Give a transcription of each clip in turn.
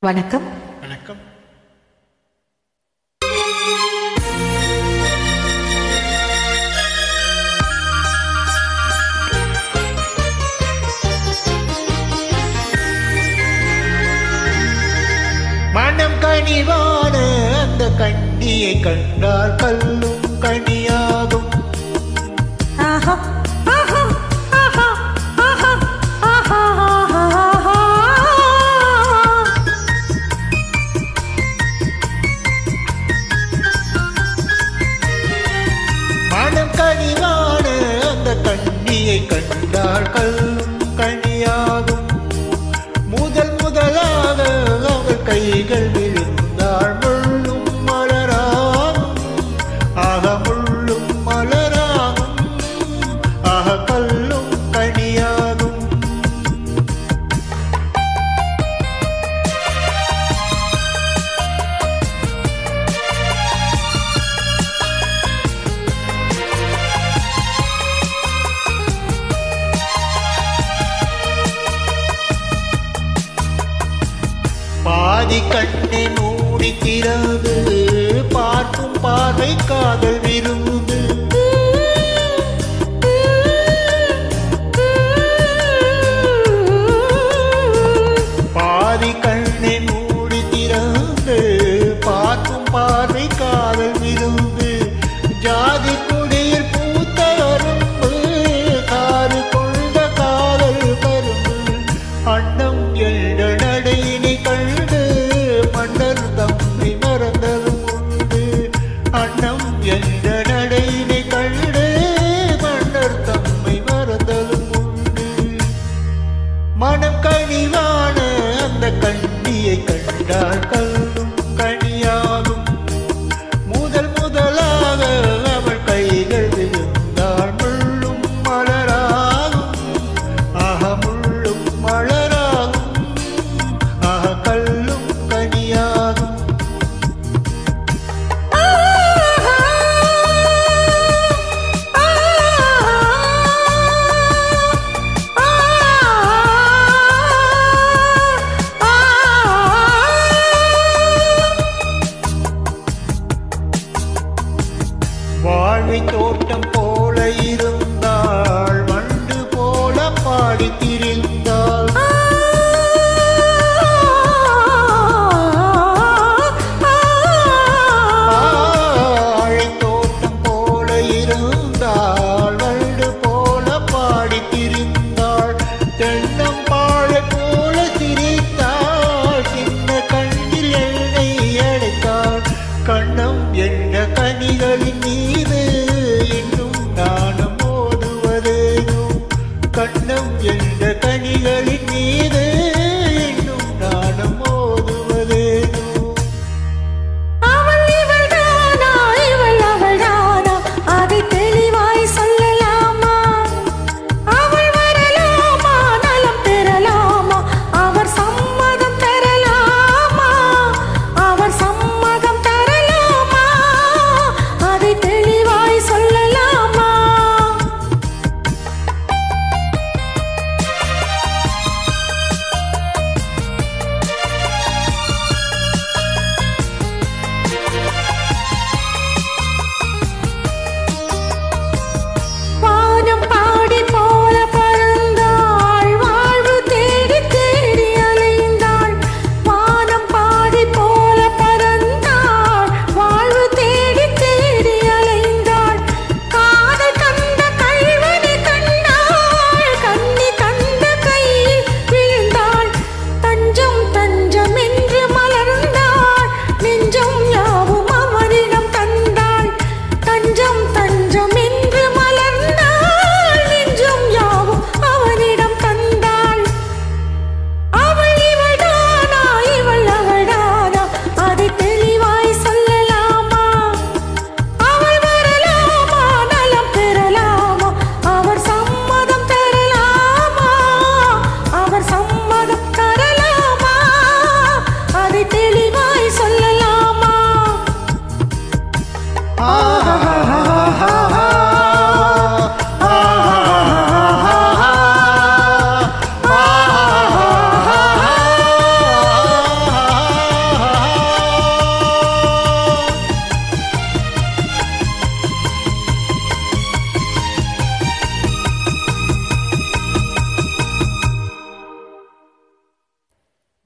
வணக்கம். வணக்கம். மனம் கனிவான அந்த கண்ணியை கண்டால் கல்லும் கனியாகும். மனம் கனிவான அந்த கண்ணியை கண்டால் கல்லும் கனியாகும். முதல் முதலாக அவள் கைகள் விழுந்தாள் முள்ளும் மலராகும். ஆக முள்ளும் மலராகும், ஆக கல்லும் கனியாகும். பாதி கண்ணை மூடி திறந்து பார்க்கும் பார்வை காதல் விரும்பு. பாதி கண்ணை மூடி திறந்து பார்க்கும் பார்வை காதல் விரும்பு. ஜாதி குடியில் பூத்த அரும்பு, காது கொண்ட காதல் கரும்பு. அன்னம் என்ற நடையினை கண்டு மன்னர் தம்மை மறந்ததும் உண்டு. அன்னம் என்ற நடையினை கண்டு மன்னர் தம்மை மறந்ததும் உண்டு. மனம் கனிவான அந்த கண்ணியை கண்டால் கல்லும் கனியாகும். முதல் முதலாக அவள் கைகள் விழுந்தாள் முள்ளும் மலராகும். ஆக முள்ளும் மலராகும், ஆக கல்லும் கனியாகும்.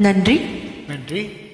நன்றி. நன்றி.